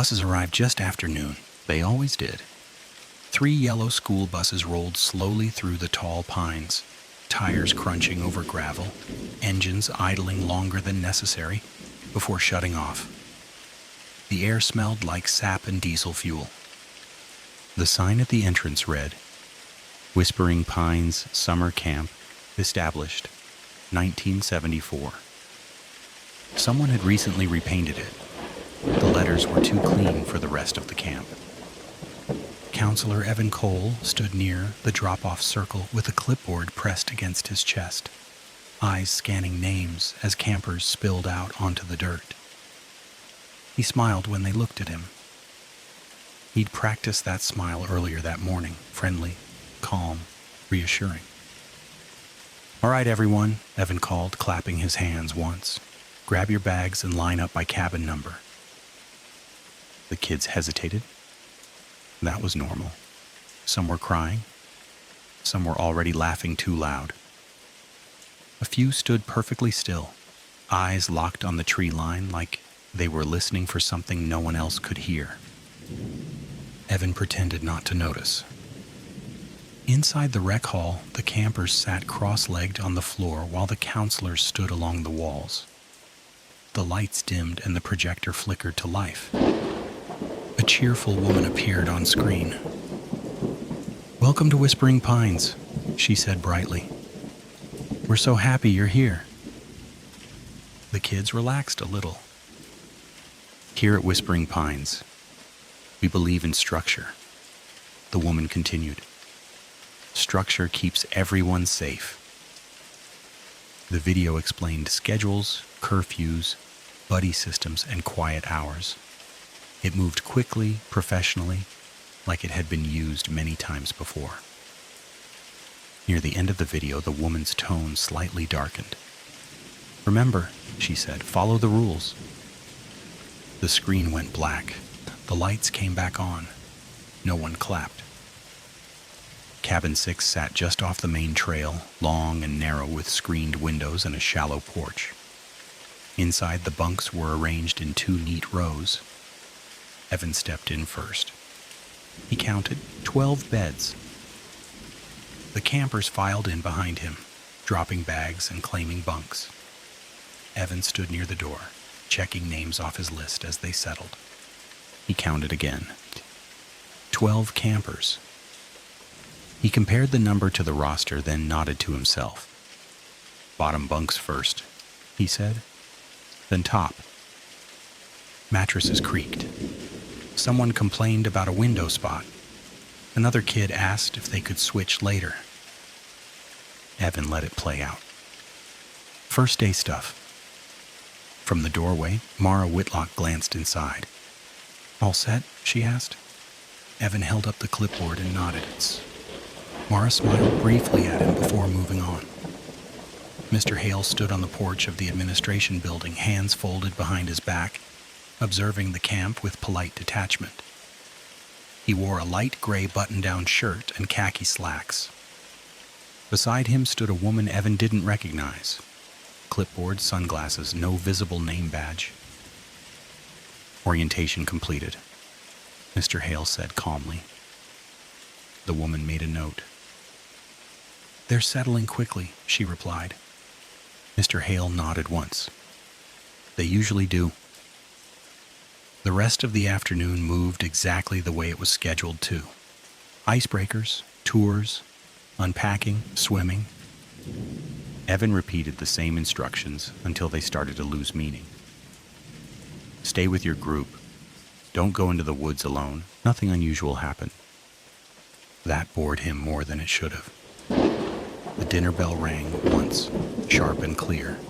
buses arrived just after noon. They always did. 3 yellow school buses rolled slowly through the tall pines, tires crunching over gravel, engines idling longer than necessary before shutting off. The air smelled like sap and diesel fuel. The sign at the entrance read, Whispering Pines Summer Camp, established, 1974. Someone had recently repainted it. The letters were too clean for the rest of the camp. Counselor Evan Cole stood near the drop-off circle with a clipboard pressed against his chest, eyes scanning names as campers spilled out onto the dirt. He smiled when they looked at him. He'd practiced that smile earlier that morning, friendly, calm, reassuring. "All right, everyone," Evan called, clapping his hands once. "Grab your bags and line up by cabin number." The kids hesitated. That was normal. Some were crying. Some were already laughing too loud. A few stood perfectly still, eyes locked on the tree line like they were listening for something no one else could hear. Evan pretended not to notice. Inside the rec hall, the campers sat cross-legged on the floor while the counselors stood along the walls. The lights dimmed and the projector flickered to life. A cheerful woman appeared on screen. "Welcome to Whispering Pines," she said brightly. "We're so happy you're here." The kids relaxed a little. "Here at Whispering Pines, we believe in structure," the woman continued. "Structure keeps everyone safe." The video explained schedules, curfews, buddy systems, and quiet hours. It moved quickly, professionally, like it had been used many times before. Near the end of the video, the woman's tone slightly darkened. "Remember," she said, "follow the rules." The screen went black. The lights came back on. No one clapped. Cabin 6 sat just off the main trail, long and narrow with screened windows and a shallow porch. Inside, the bunks were arranged in 2 neat rows. Evan stepped in first. He counted 12 beds. The campers filed in behind him, dropping bags and claiming bunks. Evan stood near the door, checking names off his list as they settled. He counted again. 12 campers. He compared the number to the roster, then nodded to himself. "Bottom bunks first," he said. "Then top." Mattresses creaked. Someone complained about a window spot. Another kid asked if they could switch later. Evan let it play out. First day stuff. From the doorway, Mara Whitlock glanced inside. "All set?" she asked. Evan held up the clipboard and nodded. Mara smiled briefly at him before moving on. Mr. Hale stood on the porch of the administration building, hands folded behind his back, observing the camp with polite detachment. He wore a light gray button-down shirt and khaki slacks. Beside him stood a woman Evan didn't recognize. Clipboard, sunglasses, no visible name badge. "Orientation completed," Mr. Hale said calmly. The woman made a note. "They're settling quickly," she replied. Mr. Hale nodded once. "They usually do." The rest of the afternoon moved exactly the way it was scheduled to. Icebreakers, tours, unpacking, swimming. Evan repeated the same instructions until they started to lose meaning. "Stay with your group. Don't go into the woods alone. Nothing unusual happened." That bored him more than it should have. The dinner bell rang once, sharp and clear.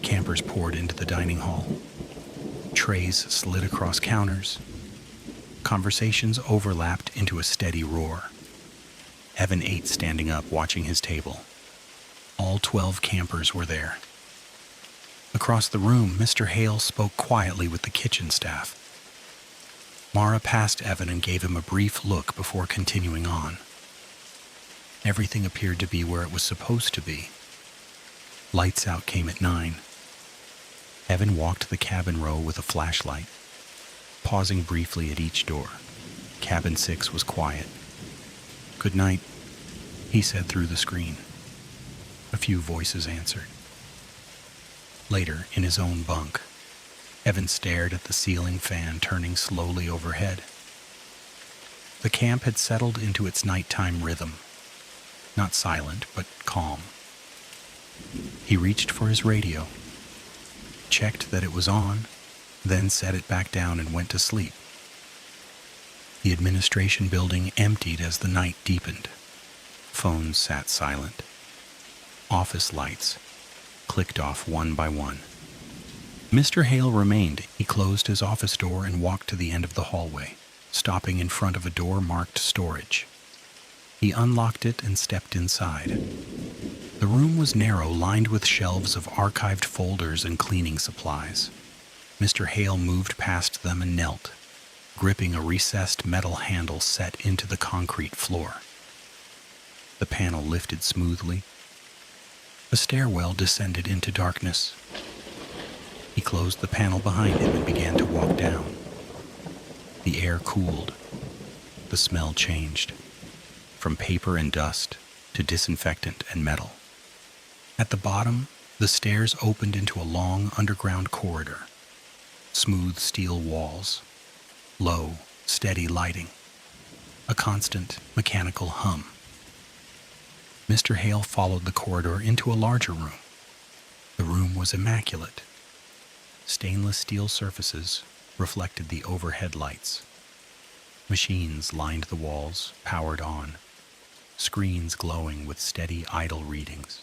Campers poured into the dining hall. Trays slid across counters. Conversations overlapped into a steady roar. Evan ate standing up, watching his table. All 12 campers were there. Across the room, Mr. Hale spoke quietly with the kitchen staff. Mara passed Evan and gave him a brief look before continuing on. Everything appeared to be where it was supposed to be. Lights out came at 9. Evan walked the cabin row with a flashlight. pausing briefly at each door. Cabin 6 was quiet. "Good night," he said through the screen. A few voices answered. Later, in his own bunk, Evan stared at the ceiling fan turning slowly overhead. The camp had settled into its nighttime rhythm, not silent, but calm. He reached for his radio, checked that it was on, then set it back down and went to sleep. The administration building emptied as the night deepened. Phones sat silent. Office lights clicked off one by one. Mr. Hale remained. He closed his office door and walked to the end of the hallway, stopping in front of a door marked storage. He unlocked it and stepped inside. The room was narrow, lined with shelves of archived folders and cleaning supplies. Mr. Hale moved past them and knelt, gripping a recessed metal handle set into the concrete floor. The panel lifted smoothly. A stairwell descended into darkness. He closed the panel behind him and began to walk down. The air cooled. The smell changed, from paper and dust to disinfectant and metal. At the bottom, the stairs opened into a long underground corridor. Smooth steel walls, low, steady lighting, a constant mechanical hum. Mr. Hale followed the corridor into a larger room. The room was immaculate. Stainless steel surfaces reflected the overhead lights. Machines lined the walls, powered on, screens glowing with steady idle readings.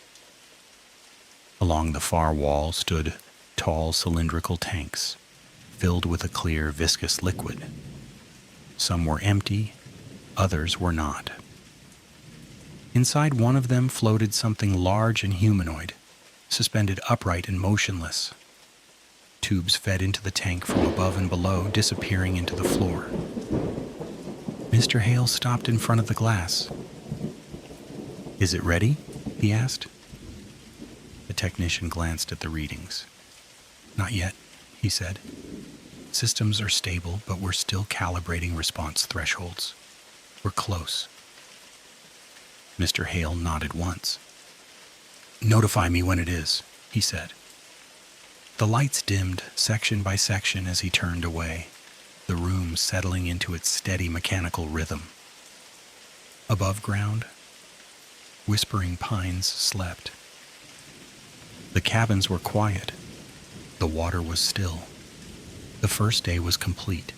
Along the far wall stood tall cylindrical tanks, filled with a clear, viscous liquid. Some were empty, others were not. Inside one of them floated something large and humanoid, suspended upright and motionless. Tubes fed into the tank from above and below, disappearing into the floor. Mr. Hale stopped in front of the glass. "Is it ready?" he asked. The technician glanced at the readings. "Not yet," he said. "Systems are stable, but we're still calibrating response thresholds. We're close." Mr. Hale nodded once. "Notify me when it is," he said. The lights dimmed section by section as he turned away, the room settling into its steady mechanical rhythm. Above ground, whispering pines slept. The cabins were quiet. The water was still. The first day was complete.